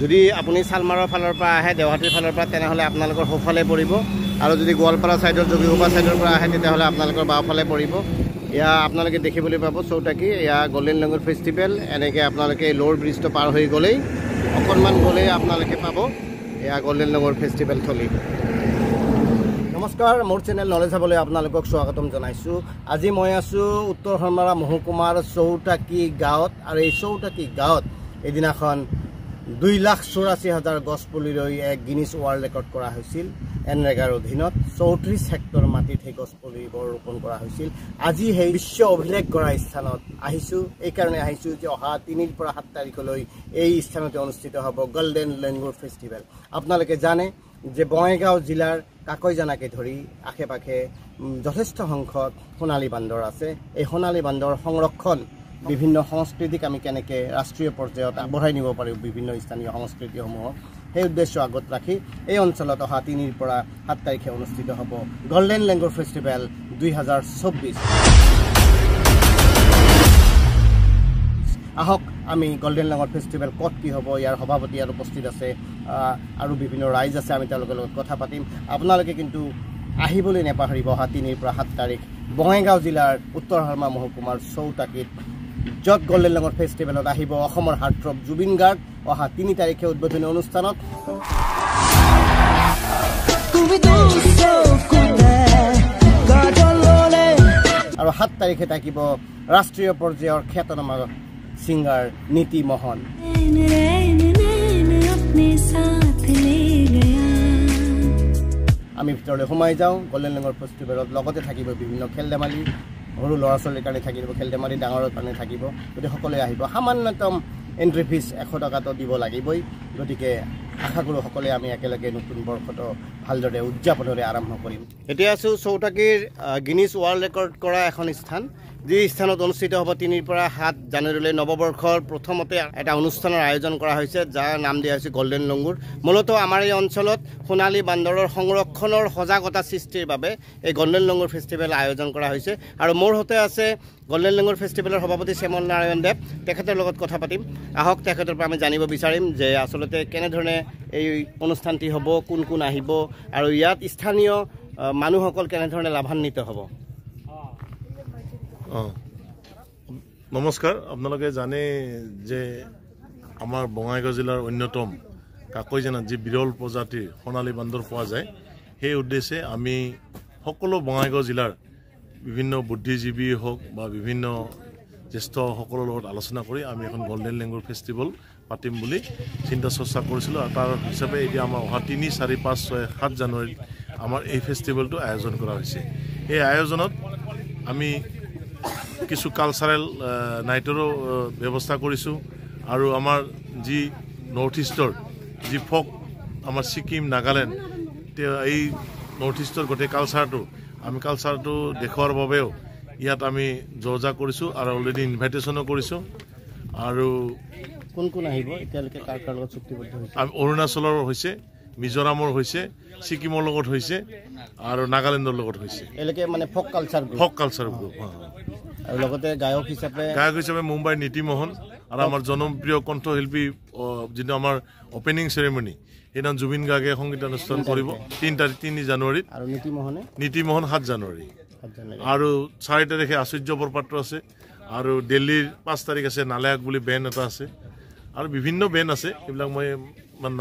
যদি আপুনি চালমাৰৰ ফালৰ পৰা আহে দেওহাটীৰ ফালৰ পৰা তেনেহ'লে আপোনালোকৰ সোঁফালে পৰিব আৰু যদি গোৱালপাৰা ছাইডৰ যোগীঘোপা ছাইডৰ পৰা আহে তেতিয়াহ'লে আপোনালোকৰ বাওঁফালে পৰিব এয়া আপোনালোকে দেখিবলৈ পাব চৌটাকি এয়া গল্ডেন লেংগুৰ ফেষ্টিভেল এনেকৈ আপোনালোকে ল'ৰ ব্ৰিজটো পাৰ হৈ গ'লেই অকণমান গ'লেই আপোনালোকে পাব এয়া গল্ডেন লেংগুৰ ফেষ্টিভেল থলী নমস্কাৰ মোৰ চেনেল নলেজ হাবলৈ আপোনালোকক স্বাগতম জনাইছোঁ আজি মই আছোঁ উত্তৰ হৰমাৰা মহকুমাৰ চৌটাকি গাঁৱত আৰু এই চৌটাকি গাঁৱত এদিনাখন 2,84,000 গছ পুলি ৰুই এক গিনিছ ৱৰ্ল্ড ৰেকৰ্ড কৰা হৈছিল এনৰেগাৰ অধীনত 34 হেক্টৰ মাটিত সেই গছ পুলিবোৰ ৰোপণ কৰা হৈছিল আজি সেই বিশ্ব অভিলেখ কৰা স্থানত আহিছোঁ এইকাৰণে আহিছোঁ যে অহা 3 পৰা 7 তাৰিখলৈ এই স্থানতে অনুষ্ঠিত হ'ব গল্ডেন লেংগুৰ ফেষ্টিভেল আপোনালোকে জানে যে বঙাইগাঁও জিলাৰ কাকৈজানাকে ধৰি আশে পাশে যথেষ্ট সংখ্যক সোণালী বান্দৰ আছে এই সোণালী বান্দৰ সংৰক্ষণ বিভিন্ন সংস্কৃতিক আমি কেনেকৈ ৰাষ্ট্ৰীয় পৰ্যায়ত আগবঢ়াই নিব পাৰোঁ বিভিন্ন স্থানীয় সংস্কৃতিসমূহক সেই উদ্দেশ্য আগত ৰাখি এই অঞ্চলত অহা 3 পৰা 7 তাৰিখে অনুষ্ঠিত হ'ব গল্ডেন লেংগুৰ ফেষ্টিভেল 2024 আহক আমি গল্ডেন লেংগুৰ ফেষ্টিভেল ক'ত কি হ'ব ইয়াৰ সভাপতি আৰু উপস্থিত আছে আৰু বিভিন্ন ৰাইজ আছে আমি তেওঁলোকৰ লগত কথা পাতিম আপোনালোকে কিন্তু আহিবলৈ নেপাহৰিব অহা 3 পৰা 7 তাৰিখ বঙাইগাঁও জিলাৰ উত্তৰ হৰমা মহকুমাৰ চৌটাকিত য'ত গল্ডেন লেংগুৰ ফেষ্টিভেলত আহিব অসমৰ হাৰ্টথ্ৰব জুবিন গাৰ্গ অহা 3 তাৰিখে উদ্বোধনী অনুষ্ঠানত আৰু 7 তাৰিখে থাকিব ৰাষ্ট্ৰীয় পৰ্যায়ৰ খ্যাতনামা সিঙ্গাৰ নীতি মোহন আমি ভিতৰলৈ সোমাই যাওঁ গল্ডেন লেংগুৰ ফেষ্টিভেলত লগতে থাকিব বিভিন্ন খেল ধেমালি সৰু ল'ৰা ছোৱালীৰ কাৰণে থাকিব খেল ধেমালি ডাঙৰৰ কাৰণে থাকিব গতিকে সকলোৱে আহিব সামান্যতম এণ্ট্ৰি ফিজ 100 টকাটো দিব লাগিবই গতিকে আশা কৰোঁ সকলোৱে আমি একেলগে নতুন বৰ্ষটো ভালদৰে উদযাপনেৰে আৰম্ভ কৰিম এতিয়া আছোঁ চৌটাকিৰ গিনিছ ৱৰ্ল্ড ৰেকৰ্ড কৰা এখন স্থান যি স্থানত অনুষ্ঠিত হ'ব 3 পৰা 7 জানুৱাৰীলৈ নৱবৰ্ষৰ প্ৰথমতে এটা অনুষ্ঠানৰ আয়োজন কৰা হৈছে যাৰ নাম দিয়া হৈছে গল্ডেন লেংগুৰ মূলতঃ আমাৰ এই অঞ্চলত সোণালী বান্দৰৰ সংৰক্ষণৰ সজাগতা সৃষ্টিৰ বাবে এই গল্ডেন লেংগুৰ ফেষ্টিভেল আয়োজন কৰা হৈছে আৰু মোৰ হতে আছে গল্ডেন লেংগুৰ ফেষ্টিভেলৰ সভাপতি শ্যামল নাৰায়ণ দেৱ তেখেতৰ লগত কথা পাতিম আহক তেখেতৰ পৰা আমি জানিব বিচাৰিম যে আচলতে কেনেধৰণে এই অনুষ্ঠানটি হ'ব কোন আহিব আৰু ইয়াত স্থানীয় মানুহসকল কেনেধৰণে লাভান্বিত হ'ব নমস্কাৰ আপোনালোকে জানে যে আমাৰ বঙাইগাঁও জিলাৰ অন্যতম কাকৈজানাত যি বিৰল প্ৰজাতিৰ সোণালী বান্দৰ পোৱা যায় সেই উদ্দেশ্যে আমি সকলো বঙাইগাঁও জিলাৰ বিভিন্ন বুদ্ধিজীৱী হওক বা বিভিন্ন জ্যেষ্ঠসকলৰ লগত আলোচনা কৰি আমি এখন গল্ডেন লেংগুৰ ফেষ্টিভেল পাতিম বুলি চিন্তা চৰ্চা কৰিছিলোঁ আৰু তাৰ হিচাপে এতিয়া আমাৰ অহা 3, 4, 5, 6, 7 জানুৱাৰীত আমাৰ এই ফেষ্টিভেলটো আয়োজন কৰা হৈছে এই আয়োজনত আমি কিছু কালচাৰেল নাইটৰো ব্যৱস্থা কৰিছোঁ আৰু আমাৰ যি নৰ্থ ইষ্টৰ যি ফক আমাৰ ছিকিম নাগালেণ্ড এই নৰ্থ ইষ্টৰ গোটেই কালচাৰটো দেখুৱাৰ বাবেও ইয়াত আমি জৰ্জা কৰিছোঁ আৰু অলৰেডি ইনভাইটেশ্যনো কৰিছোঁ আৰু কোন আহিব এতিয়ালৈকে কাৰ লগত চুক্তিবদ্ধ হৈছে অৰুণাচলৰ হৈছে মিজোৰামৰ হৈছে ছিকিমৰ লগত হৈছে আৰু নাগালেণ্ডৰ লগত হৈছে এলৈকে মানে ফক কালচাৰ গ্ৰুপ আৰু লগতে গায়ক হিচাপে মুম্বাইৰ নীতি মোহন আৰু আমাৰ জনপ্ৰিয় কণ্ঠশিল্পী যিটো আমাৰ অপেনিং চেৰেমনি সেইদিনা জুবিন গাৰ্গে সংগীতানুষ্ঠান কৰিব 3 জানুৱাৰীত আৰু নীতি মোহন 7 জানুৱাৰী আৰু 4 তাৰিখে আশ্চৰ্য বৰপাত্ৰ আছে আৰু দিল্লীৰ 5 তাৰিখ আছে নালায়ক বুলি বেণ্ড এটা আছে আৰু বিভিন্ন বেণ্ড আছে এইবিলাক মই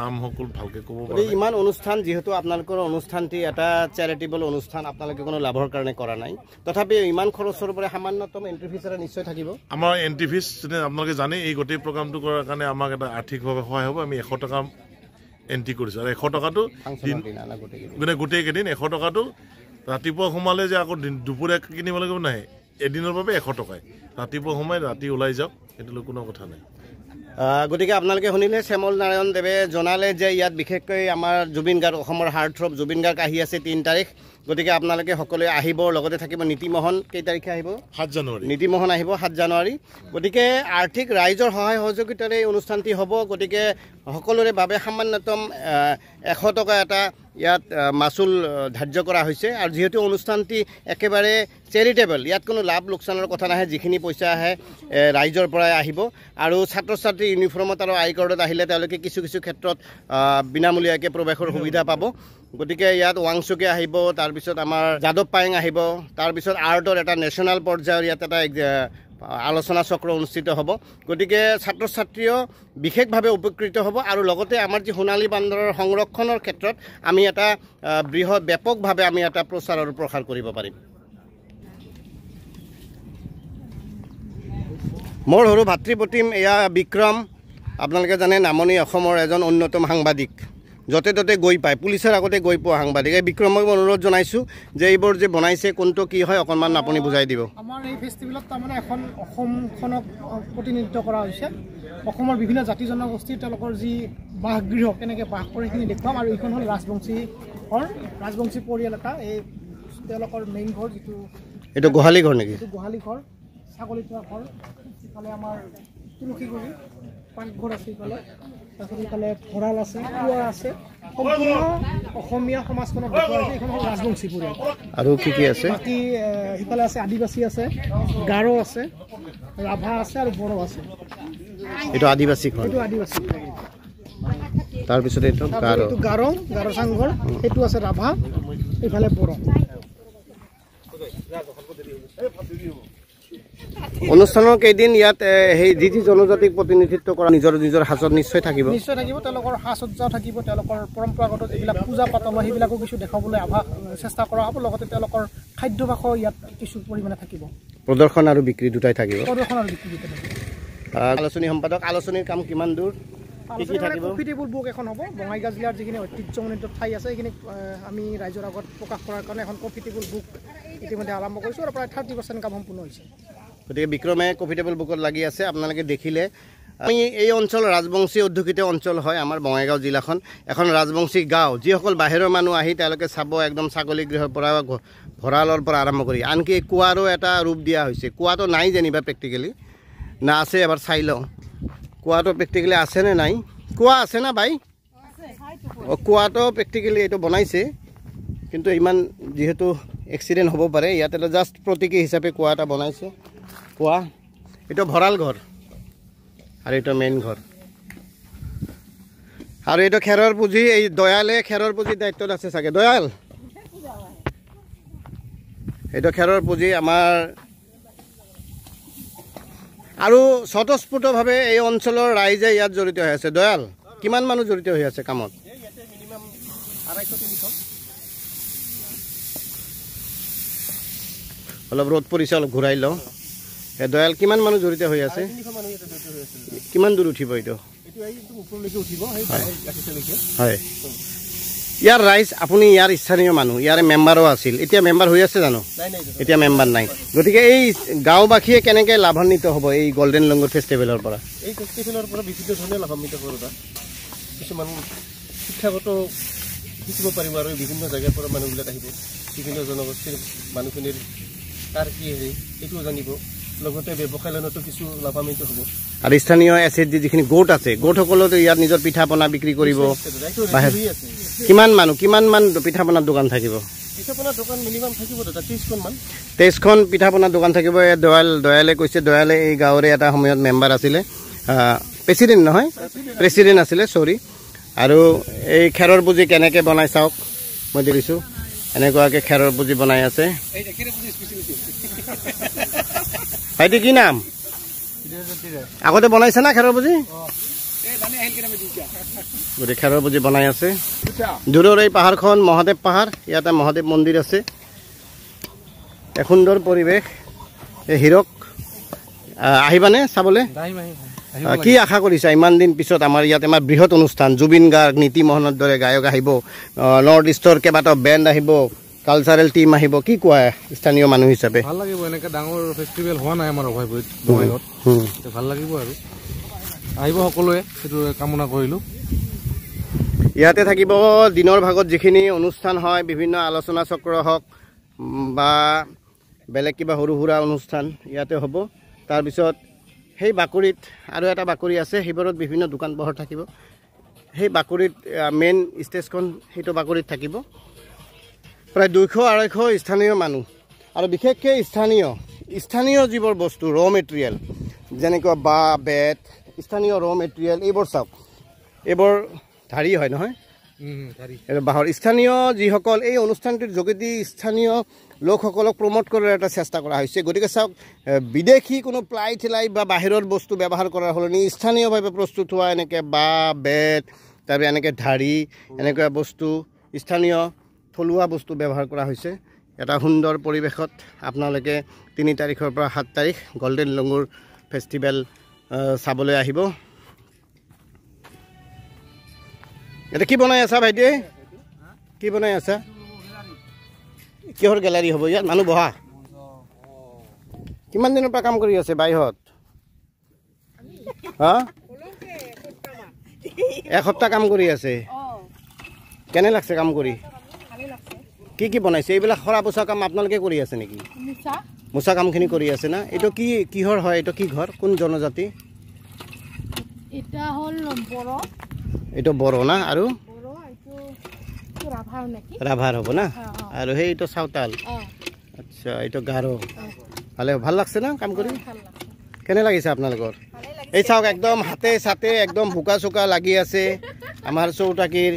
নাম সকল ভালকে ক'ব পাৰোঁ ইমান অনুষ্ঠান যিহেতু আপোনালোকৰ অনুষ্ঠানটি এটা চেৰিটেবল অনুষ্ঠান আপোনালোকে কোনো লাভৰ কাৰণে কৰা নাই তথাপি ইমান খৰচৰ পৰা সামান্যতম এণ্ট্ৰি ফিজ এটা নিশ্চয় থাকিব আমাৰ এণ্ট্ৰি ফিজ আপোনালোকে জানে এই গোটেই প্ৰগ্ৰামটো কৰাৰ কাৰণে আমাক এটা আৰ্থিকভাৱে সহায় হ'ব আমি 100 টকা এণ্ট্ৰি কৰিছোঁ আৰু 100 টকাটো গোটেই কেইদিন 100 টকাটো ৰাতিপুৱা সোমালে যে আকৌ দুপৰীয়া কিনিব লাগিব নাহে এদিনৰ বাবে 100 টকাই ৰাতিপুৱা সোমাই ৰাতি ওলাই যাওক সেইটো কোনো কথা নাই গতিকে আপোনালোকে শুনিলে শ্যামল নাৰায়ণ দেৱে জনালে যে ইয়াত বিশেষকৈ আমাৰ জুবিন গাৰ্গ অসমৰ হাৰ্টথ্ৰব জুবিন গাৰ্গ আহি আছে 3 তাৰিখ গতিকে আপোনালোকে সকলোৱে আহিব লগতে থাকিব নীতি মোহন কেই তাৰিখে আহিব 7 জানুৱাৰী নীতি মোহন আহিব 7 জানুৱাৰী গতিকে আৰ্থিক ৰাইজৰ সহায় সহযোগিতাৰে এই অনুষ্ঠানটি হ'ব গতিকে সকলোৰে বাবে সামান্যতম 100 টকা এটা ইয়াত মাচুল ধাৰ্য কৰা হৈছে আৰু যেহেতু অনুষ্ঠানটি একেবাৰে চেৰিটেবল ইয়াত কোনো লাভ লোকচানৰ কথা নাহে যিখিনি পইচা আহে ৰাইজৰ পৰাই আহিব আৰু ছাত্ৰ ছাত্ৰী ইউনিফৰ্মত আৰু আই কাৰ্ডত আহিলে তেওঁলোকে কিছু কিছু ক্ষেত্ৰত বিনামূলীয়াকৈ প্ৰৱেশৰ সুবিধা পাব গতিকে ইয়াত ৱাংচুকে আহিব তাৰপিছত আমাৰ যাদৱ পায়েং আহিব তাৰপিছত আৰ্টৰ এটা নেশ্যনেল পৰ্যায়ৰ ইয়াত এটা আলোচনা চক্ৰ অনুষ্ঠিত হ'ব গতিকে ছাত্ৰ ছাত্ৰীও বিশেষভাৱে উপকৃত হ'ব আৰু লগতে আমাৰ যি সোণালী বান্দৰৰ সংৰক্ষণৰ ক্ষেত্ৰত আমি এটা বৃহৎ ব্যাপকভাৱে আমি এটা প্ৰচাৰ আৰু প্ৰসাৰ কৰিব পাৰিম মোৰ সৰু ভাতৃপ্ৰতিম এয়া বিক্ৰম আপোনালোকে জানে নামনি অসমৰ এজন অন্যতম সাংবাদিক যতে ততে গৈ পায় পুলিচৰ আগতে গৈ পোৱা সাংবাদিক এই বিক্ৰমক অনুৰোধ জনাইছোঁ যে এইবোৰ যে বনাইছে কোনটো কি হয় অকণমান আপুনি বুজাই দিব আমাৰ এই ফেষ্টিভেলত তাৰমানে এখন অসমখনক প্ৰতিনিধিত্ব কৰা হৈছে অসমৰ বিভিন্ন জাতি জনগোষ্ঠীৰ তেওঁলোকৰ যি বাসগৃহ কেনেকৈ বাস কৰে সেইখিনি দেখুৱাম আৰু এইখন হ'ল ৰাজবংশী পৰিয়াল এটা এই তেওঁলোকৰ মেইন ঘৰ যিটো এইটো গোহালি ঘৰ নেকি এইটো গোহালি ঘৰ ছাগলী থোৱা ঘৰ ইফালে আমাৰ তুলসীগুৰি পাকঘৰ আছে ইফালে তাৰপিছত ইফালে ভঁৰাল আছে কুঁৱা আছে সম্পূৰ্ণ অসমীয়া সমাজখনক দেখুওৱা হৈছে এইখন হ'ল ৰাজবংশী পৰিয়াল আৰু কি কি আছে বাকী ইফালে আছে আদিবাসী আছে গাৰো আছে ৰাভা আছে আৰু বড়ো আছে এইটো আদিবাসী ঘৰ এইটো আদিবাসী তাৰপিছত এইটো গাৰো চাংঘৰ এইটো আছে ৰাভা এইফালে বড়ো অনুষ্ঠানৰ কেইদিন ইয়াত সেই যি যি জনজাতিক প্ৰতিনিধিত্ব কৰা নিজৰ নিজৰ সাজত নিশ্চয় থাকিব তেওঁলোকৰ সাজ সজ্জাও থাকিব তেওঁলোকৰ পৰম্পৰাগত যিবিলাক পূজা পাতল সেইবিলাকো কিছু দেখাবলৈ চেষ্টা কৰা হ'ব লগতে তেওঁলোকৰ খাদ্যভাসো ইয়াত কিছু পৰিমাণে থাকিব প্ৰদৰ্শন আৰু বিক্ৰী দুটাই থাকিব থাকিব আলোচনী সম্পাদক আলোচনীৰ কাম কিমান দূৰ কি কি থাকিব কফি টেবুল বুক এখন হ'ব বঙাইগাঁও জিলাৰ যিখিনি ঐতিহ্যমণ্ডিত ঠাই আছে সেইখিনি আমি ৰাইজৰ আগত প্ৰকাশ কৰাৰ কাৰণে এখন কফি টেবুল বুক ইতিমধ্যে আৰম্ভ কৰিছোঁ আৰু প্ৰায় 30% কাম সম্পূৰ্ণ হৈছে গতিকে বিক্ৰমে কফি টেবুল বুকত লাগি আছে আপোনালোকে দেখিলে আমি এই অঞ্চল ৰাজবংশী অধ্যুষিত অঞ্চল হয় আমাৰ বঙাইগাঁও জিলাখন এখন ৰাজবংশী গাঁও যিসকল বাহিৰৰ মানুহ আহি তেওঁলোকে চাব একদম ছাগলী গৃহৰ পৰা ভঁৰালৰ পৰা আৰম্ভ কৰি আনকি কুঁৱাৰো এটা ৰূপ দিয়া হৈছে কুঁৱাটো নাই যেনিবা প্ৰেক্টিকেলি না আছে এবাৰ চাই লওঁ কুঁৱাটো প্ৰেক্টিকেলি আছেনে নাই কুঁৱা আছে না বাই কুঁৱাটো প্ৰেক্টিকেলি এইটো বনাইছে কিন্তু ইমান যিহেতু এক্সিডেণ্ট হ'ব পাৰে ইয়াত এটা জাষ্ট প্ৰতীকী হিচাপে কুঁৱা এটা বনাইছে কুঁৱা এইটো ভঁৰাল ঘৰ আৰু এইটো মেইন ঘৰ আৰু এইটো খেৰৰ পুঁজি এই দয়ালে খেৰৰ পুঁজিৰ দায়িত্বত আছে চাগে দয়াল এইটো খেৰৰ পুঁজি আমাৰ আৰু স্বতঃস্ফূৰ্তভাৱে এই অঞ্চলৰ ৰাইজে ইয়াত জড়িত হৈ আছে দয়াল কিমান মানুহ জড়িত হৈ আছে কামত অলপ ৰ'দ পৰিছে অলপ ঘূৰাই লওঁ দয়াল কিমান মানুহ জড়িত হৈ আছে কিমান দূৰ উঠিব এইটো হয় ইয়াৰ ৰাইজ আপুনি ইয়াৰ স্থানীয় মানুহ ইয়াৰে মেম্বাৰো আছিল এতিয়া মেম্বাৰ হৈ আছে জানো এতিয়া মেম্বাৰ নাই গতিকে এই গাঁওবাসীয়ে কেনেকৈ লাভান্বিত হ'ব এই গল্ডেন লংগুৰ ফেষ্টিভেলৰ পৰা এই ফেষ্টিভেলৰ পৰা বিভিন্ন ধৰণে লাভান্বিত হ'ব কিছুমান শিক্ষাগত শিকিব পাৰিব আৰু বিভিন্ন জেগাৰ পৰা মানুহবিলাক আহিব বিভিন্ন জনগোষ্ঠীৰ মানুহখিনিৰ তাৰ কি হেৰি এইটোও জানিব লগতে ব্যৱসায় লাইনতো কিছু লাভান্বিত হ'ব আৰু স্থানীয় এছেট যিখিনি গোট আছে গোটসকলেতো ইয়াত নিজৰ পিঠা পনা বিক্ৰী কৰিব কিমান মান পিঠা পনাৰ দোকান থাকিব পিঠা পনাৰ দোকান মিনিমাম থাকিব 23খন পিঠা পনাৰ দোকান থাকিব দয়ালে কৈছে দয়ালে এই গাঁৱৰে এটা সময়ত মেম্বাৰ আছিলে প্ৰেচিডেণ্ট নহয় প্ৰেচিডেণ্ট আছিলে চৰি আৰু এই খেৰৰ পুঁজি কেনেকৈ বনাই চাওক মই দেখিছোঁ এনেকুৱাকৈ খেৰৰ পুঁজি বনাই আছে ভাইটি কি নাম আগতে বনাইছে না খেৰৰ পুঁজি গতিকে খেৰৰ পুঁজি বনাই আছে দূৰৰ এই পাহাৰখন মহাদেৱ পাহাৰ ইয়াতে মহাদেৱ মন্দিৰ আছে এক সুন্দৰ পৰিৱেশ এই হীৰক আহিবানে চাবলৈ কি আশা কৰিছা ইমান দিন পিছত আমাৰ ইয়াত আমাৰ বৃহৎ অনুষ্ঠান জুবিন গাৰ্গ নীতি মোহনৰ দৰে গায়ক আহিব নৰ্থ ইষ্টৰ কেইবাটাও বেণ্ড আহিব কালচাৰেল টিম আহিব কি কোৱা স্থানীয় মানুহ হিচাপে ভাল লাগিব এনেকৈ ডাঙৰ ফেষ্টিভেল হোৱা নাই আমাৰ অভয়পুৰীত বঙাইগাঁৱত ভাল লাগিব আৰু আহিব সকলোৱে সেইটো কামনা কৰিলোঁ ইয়াতে থাকিব দিনৰ ভাগত যিখিনি অনুষ্ঠান হয় বিভিন্ন আলোচনা চক্ৰ হওক বা বেলেগ কিবা সৰু সুৰা অনুষ্ঠান ইয়াতে হ'ব তাৰপিছত সেই বাকৰিত আৰু এটা বাকৰি আছে সেইবোৰত বিভিন্ন দোকান পোহাৰ থাকিব সেই বাকৰিত মেইন ষ্টেজখন সেইটো বাকৰিত থাকিব প্ৰায় 200-250 স্থানীয় মানুহ আৰু বিশেষকৈ স্থানীয় যিবোৰ বস্তু ৰ মেটেৰিয়েল যেনেকুৱা বাঁহ বেত স্থানীয় ৰ মেটেৰিয়েল এইবোৰ চাওক এইবোৰ ধাৰি হয় নহয় বাঁহৰ স্থানীয় যিসকল এই অনুষ্ঠানটোৰ যোগেদি স্থানীয় লোকসকলক প্ৰমোট কৰাৰ এটা চেষ্টা কৰা হৈছে গতিকে চাওক বিদেশী কোনো প্লাই ঠেলাই বা বাহিৰৰ বস্তু ব্যৱহাৰ কৰাৰ সলনি স্থানীয়ভাৱে প্ৰস্তুত হোৱা এনেকৈ বাঁহ বেত তাৰপৰা এনেকৈ ধাৰি এনেকুৱা বস্তু স্থানীয় থলুৱা বস্তু ব্যৱহাৰ কৰা হৈছে এটা সুন্দৰ পৰিৱেশত আপোনালোকে 3 তাৰিখৰ পৰা 7 তাৰিখ গল্ডেন লংগুৰ ফেষ্টিভেল চাবলৈ আহিব এটা কি বনাই আছা ভাইটি কি বনাই আছা কিহৰ গেলাৰী হ'ব ইয়াত মানুহ বহা কিমান দিনৰ পৰা কাম কৰি আছে বাইহত হা এসপ্তাহ কাম কৰি আছে কেনে লাগছে কাম কৰি কি বনাইছে এইবিলাক খৰা পোছা কাম আপোনালোকে কৰি আছে নেকি মোচা কামখিনি কৰি আছে না এইটো কিহৰ হয় এইটো কি ঘৰ কোন জনজাতি এটা হল বড়ো এইটো বড়ো না আৰু বড়ো এইটো ৰাভাৰ নেকি ৰাভাৰ হ'ব না আৰু সেইটো সাঁওতাল আচ্ছা এইটো গাৰো ভাল লাগছে না কাম কৰি কেনে লাগিছে আপোনালোকৰ এই চাওক একদম হাতে সাথে একদম ভুকা চুকা লাগি আছে আমাৰ চৌটাকীৰ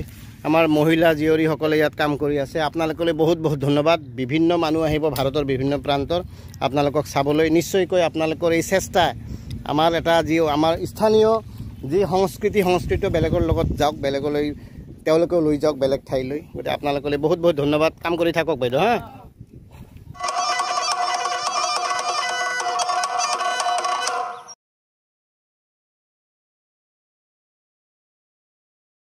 আমাৰ মহিলা জীয়ৰীসকলে ইয়াত কাম কৰি আছে আপোনালোকলৈ বহুত ধন্যবাদ বিভিন্ন মানুহ আহিব ভাৰতৰ বিভিন্ন প্ৰান্তৰ আপোনালোকক চাবলৈ নিশ্চয়কৈ আপোনালোকৰ এই চেষ্টা আমাৰ এটা যি আমাৰ স্থানীয় যি সংস্কৃতি বেলেগৰ লগত যাওক বেলেগলৈ তেওঁলোকেও লৈ যাওক বেলেগ ঠাইলৈ গতিকে আপোনালোকলৈ বহুত ধন্যবাদ কাম কৰি থাকক বাইদেউ হা